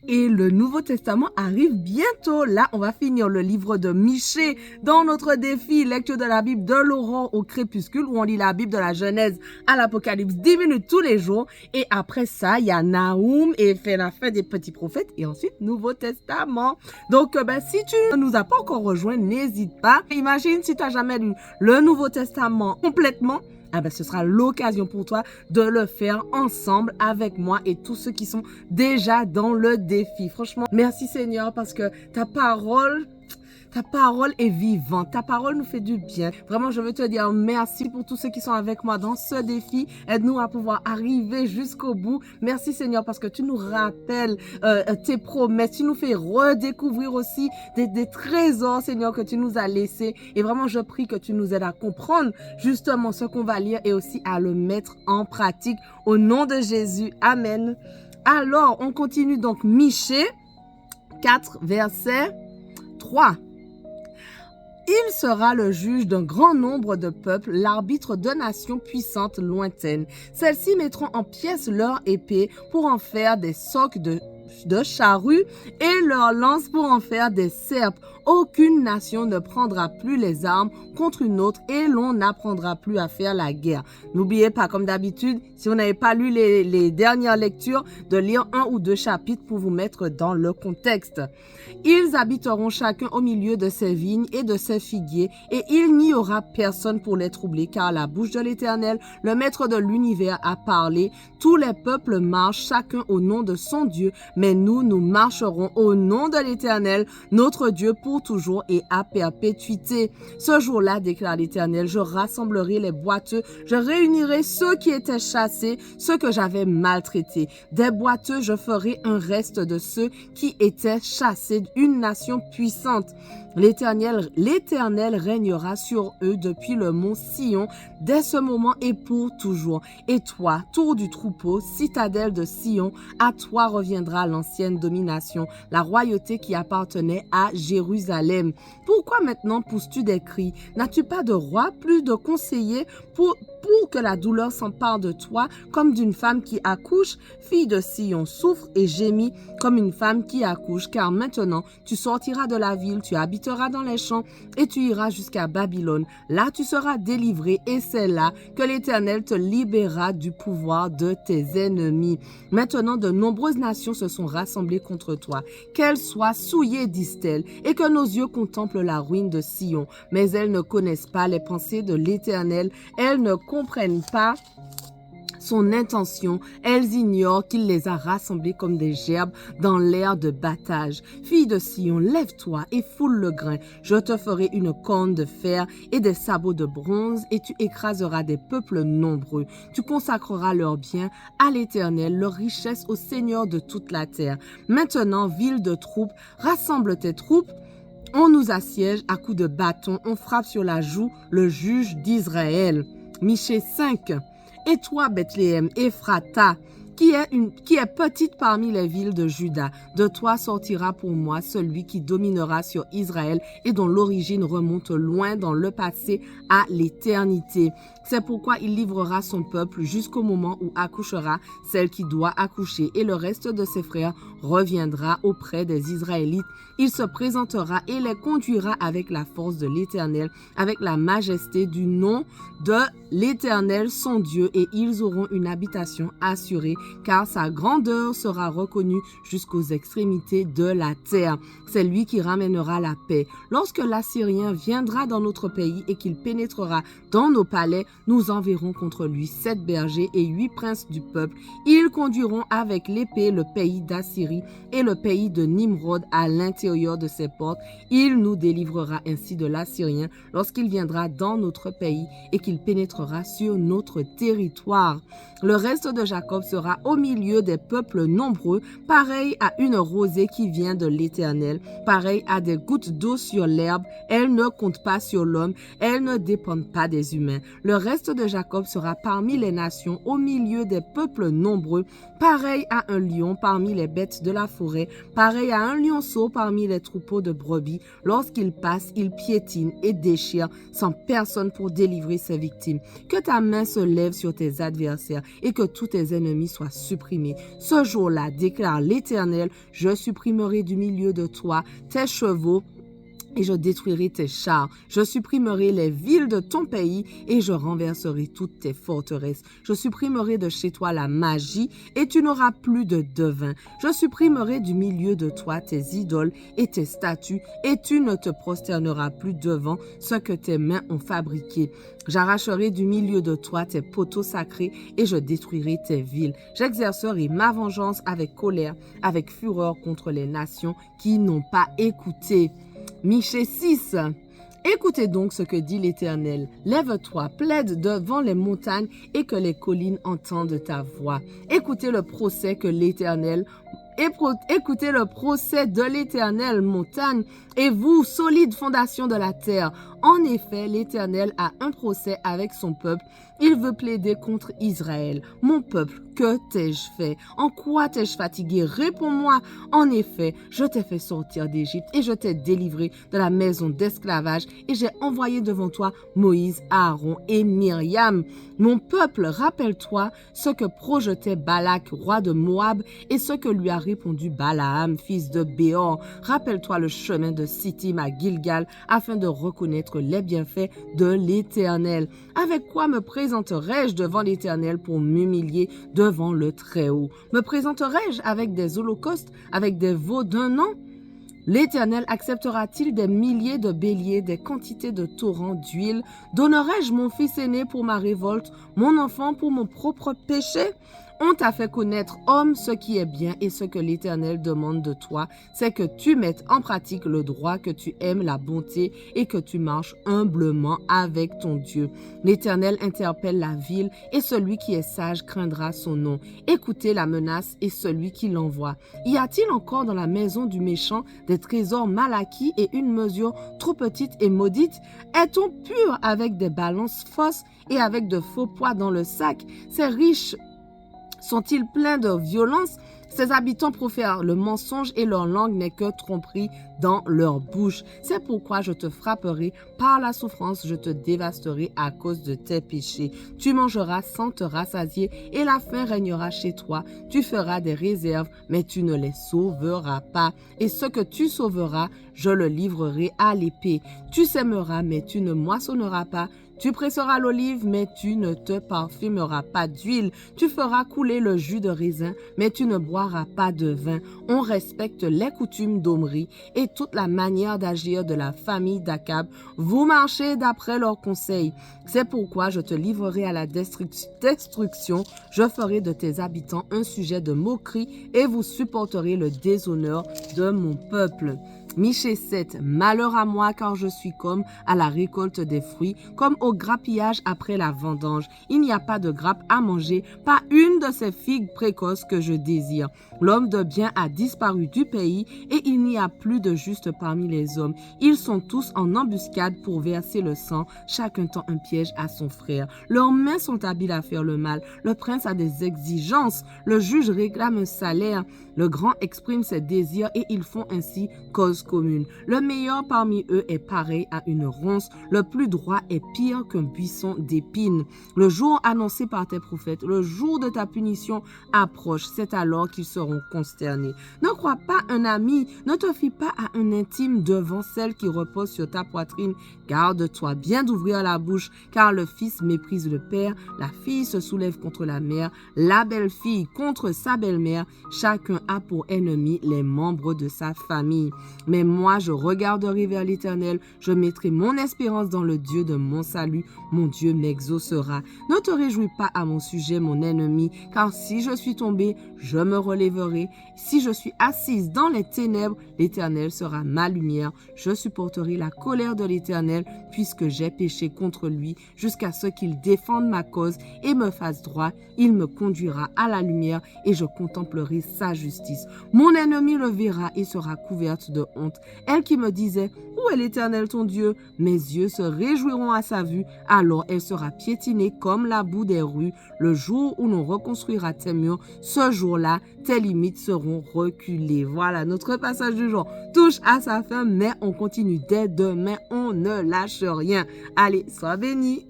Et le Nouveau Testament arrive bientôt. Là, on va finir le livre de Michée dans notre défi lecture de la Bible de l'aurore au crépuscule où on lit la Bible de la Genèse à l'Apocalypse 10 minutes tous les jours. Et après ça, il y a Naoum et fait la fin des petits prophètes et ensuite Nouveau Testament. Donc, si tu ne nous as pas encore rejoint, n'hésite pas. Imagine si tu n'as jamais lu le Nouveau Testament complètement. Ce sera l'occasion pour toi de le faire ensemble avec moi et tous ceux qui sont déjà dans le défi. Franchement, merci Seigneur parce que ta parole est vivante. Ta parole nous fait du bien. Vraiment, je veux te dire merci pour tous ceux qui sont avec moi dans ce défi. Aide-nous à pouvoir arriver jusqu'au bout. Merci Seigneur parce que tu nous rappelles tes promesses. Tu nous fais redécouvrir aussi des trésors, Seigneur, que tu nous as laissés. Et vraiment, je prie que tu nous aides à comprendre justement ce qu'on va lire et aussi à le mettre en pratique. Au nom de Jésus. Amen. Alors, on continue donc Michée 4, verset 3. Il sera le juge d'un grand nombre de peuples, l'arbitre de nations puissantes lointaines. Celles-ci mettront en pièces leur épée pour en faire des socs de charrues et leurs lances pour en faire des serpes. Aucune nation ne prendra plus les armes contre une autre et l'on n'apprendra plus à faire la guerre. N'oubliez pas, comme d'habitude, si vous n'avez pas lu les dernières lectures, de lire 1 ou 2 chapitres pour vous mettre dans le contexte. Ils habiteront chacun au milieu de ses vignes et de ses figuiers, et il n'y aura personne pour les troubler, car la bouche de l'Éternel, le Maître de l'univers, a parlé. Tous les peuples marchent chacun au nom de son Dieu, mais nous marcherons au nom de l'Éternel, notre Dieu, pour toujours et à perpétuité. Ce jour-là, déclare l'Éternel, je rassemblerai les boiteux, je réunirai ceux qui étaient chassés, ceux que j'avais maltraités. Des boiteux, je ferai un reste de ceux qui étaient chassés, une nation puissante. L'Éternel régnera sur eux depuis le mont Sion, dès ce moment et pour toujours. Et toi, tour du troupeau, citadelle de Sion, à toi reviendra l'ancienne domination, la royauté qui appartenait à Jérusalem. Pourquoi maintenant pousses-tu des cris? N'as-tu pas de roi, plus de conseillers pour que la douleur s'empare de toi comme d'une femme qui accouche? Fille de Sion, souffre et gémit comme une femme qui accouche, car maintenant tu sortiras de la ville, tu habiteras dans les champs et tu iras jusqu'à Babylone. Là tu seras délivré et c'est là que l'Éternel te libérera du pouvoir de tes ennemis. Maintenant de nombreuses nations se sont rassemblées contre toi. Qu'elles soient souillées, disent-elles, et que nos yeux contemplent la ruine de Sion. Mais elles ne connaissent pas les pensées de l'Éternel, elles ne comprennent pas son intention, elles ignorent qu'il les a rassemblées comme des gerbes dans l'air de battage. Fille de Sion, lève-toi et foule le grain. Je te ferai une corne de fer et des sabots de bronze et tu écraseras des peuples nombreux. Tu consacreras leurs biens à l'Éternel, leurs richesses au Seigneur de toute la terre. Maintenant, ville de troupes, rassemble tes troupes. On nous assiège à coups de bâton, on frappe sur la joue le juge d'Israël. Michée 5. Et toi, Bethléem, Ephrata, qui est petite parmi les villes de Juda, de toi sortira pour moi celui qui dominera sur Israël et dont l'origine remonte loin dans le passé à l'éternité. C'est pourquoi il livrera son peuple jusqu'au moment où accouchera celle qui doit accoucher et le reste de ses frères reviendra auprès des Israélites. Il se présentera et les conduira avec la force de l'Éternel, avec la majesté du nom de l'Éternel son Dieu, et ils auront une habitation assurée, car sa grandeur sera reconnue jusqu'aux extrémités de la terre. C'est lui qui ramènera la paix. Lorsque l'Assyrien viendra dans notre pays et qu'il pénétrera dans nos palais, nous enverrons contre lui 7 bergers et 8 princes du peuple. Ils conduiront avec l'épée le pays d'Assyrie et le pays de Nimrod à l'intérieur de ses portes. Il nous délivrera ainsi de l'Assyrien lorsqu'il viendra dans notre pays et qu'il pénétrera sur notre territoire. Le reste de Jacob sera au milieu des peuples nombreux, pareil à une rosée qui vient de l'Éternel, pareil à des gouttes d'eau sur l'herbe. Elles ne comptent pas sur l'homme, elles ne dépendent pas des humains. Le reste de Jacob sera parmi les nations, au milieu des peuples nombreux. pareil à un lion parmi les bêtes de la forêt, pareil à un lionceau parmi les troupeaux de brebis. Lorsqu'il passe, il piétine et déchire sans personne pour délivrer ses victimes. Que ta main se lève sur tes adversaires et que tous tes ennemis soient supprimés. Ce jour-là, déclare l'Éternel, je supprimerai du milieu de toi tes chevaux et je détruirai tes chars. Je supprimerai les villes de ton pays et je renverserai toutes tes forteresses. Je supprimerai de chez toi la magie et tu n'auras plus de devin. Je supprimerai du milieu de toi tes idoles et tes statues et tu ne te prosterneras plus devant ce que tes mains ont fabriqué. J'arracherai du milieu de toi tes poteaux sacrés et je détruirai tes villes. J'exercerai ma vengeance avec colère, avec fureur contre les nations qui n'ont pas écouté. Michée 6. Écoutez donc ce que dit l'Éternel. Lève-toi, plaide devant les montagnes et que les collines entendent ta voix. Écoutez le procès que l'Éternel Écoutez le procès de l'Éternel, montagne, et vous, solides fondations de la terre. En effet, l'Éternel a un procès avec son peuple. Il veut plaider contre Israël. Mon peuple, que t'ai-je fait? En quoi t'ai-je fatigué? Réponds-moi. En effet, je t'ai fait sortir d'Égypte et je t'ai délivré de la maison d'esclavage et j'ai envoyé devant toi Moïse, Aaron et Myriam. Mon peuple, rappelle-toi ce que projetait Balak, roi de Moab, et ce que lui a répondu Balaam, fils de Béor. Rappelle-toi le chemin de Sittim à Gilgal afin de reconnaître les bienfaits de l'Éternel. Avec quoi me présenterai-je devant l'Éternel pour m'humilier devant le Très-Haut? Me présenterai-je avec des holocaustes, avec des veaux d'un an? L'Éternel acceptera-t-il des milliers de béliers, des quantités de torrents d'huile? Donnerai-je mon fils aîné pour ma révolte, mon enfant pour mon propre péché? On t'a fait connaître, homme, ce qui est bien et ce que l'Éternel demande de toi, c'est que tu mettes en pratique le droit, que tu aimes la bonté et que tu marches humblement avec ton Dieu. L'Éternel interpelle la ville et celui qui est sage craindra son nom. Écoutez la menace et celui qui l'envoie. Y a-t-il encore dans la maison du méchant des trésors mal acquis et une mesure trop petite et maudite? Est-on pur avec des balances fausses et avec de faux poids dans le sac? Ces riches sont-ils pleins de violence? Ses habitants profèrent le mensonge et leur langue n'est que tromperie dans leur bouche. C'est pourquoi je te frapperai par la souffrance, je te dévasterai à cause de tes péchés. Tu mangeras sans te rassasier et la faim régnera chez toi. Tu feras des réserves, mais tu ne les sauveras pas. Et ce que tu sauveras, je le livrerai à l'épée. Tu sèmeras, mais tu ne moissonneras pas. Tu presseras l'olive, mais tu ne te parfumeras pas d'huile. Tu feras couler le jus de raisin, mais tu ne boiras pas de vin. On respecte les coutumes d'Omri et toute la manière d'agir de la famille d'Akab. Vous marchez d'après leurs conseils. C'est pourquoi je te livrerai à la destruction. Je ferai de tes habitants un sujet de moquerie et vous supporterez le déshonneur de mon peuple. Michée 7. Malheur à moi, car je suis comme à la récolte des fruits, comme au grappillage après la vendange. Il n'y a pas de grappe à manger, pas une de ces figues précoces que je désire. L'homme de bien a disparu du pays et il n'y a plus de juste parmi les hommes. Ils sont tous en embuscade pour verser le sang, chacun tend un piège à son frère. Leurs mains sont habiles à faire le mal. Le prince a des exigences. Le juge réclame un salaire. Le grand exprime ses désirs et ils font ainsi cause commune. Le meilleur parmi eux est pareil à une ronce. Le plus droit est pire qu'un buisson d'épines. Le jour annoncé par tes prophètes, le jour de ta punition approche. C'est alors qu'ils seront consternés. Ne crois pas un ami, ne te fie pas à un intime devant celle qui repose sur ta poitrine. Garde-toi bien d'ouvrir la bouche, car le fils méprise le père, la fille se soulève contre la mère, la belle-fille contre sa belle-mère. Chacun a pour ennemi les membres de sa famille. Mais moi, je regarderai vers l'Éternel, je mettrai mon espérance dans le Dieu de mon salut, mon Dieu m'exaucera. Ne te réjouis pas à mon sujet, mon ennemi, car si je suis tombé, je me relèverai. Si je suis assise dans les ténèbres, l'Éternel sera ma lumière. Je supporterai la colère de l'Éternel, puisque j'ai péché contre lui, jusqu'à ce qu'il défende ma cause et me fasse droit. Il me conduira à la lumière et je contemplerai sa justice. Mon ennemi le verra et sera couverte de honte. honte. Elle qui me disait, où est l'Éternel ton Dieu? Mes yeux se réjouiront à sa vue, alors elle sera piétinée comme la boue des rues. Le jour où l'on reconstruira tes murs, ce jour-là, tes limites seront reculées. Voilà, notre passage du jour touche à sa fin, mais on continue dès demain, on ne lâche rien. Allez, sois béni.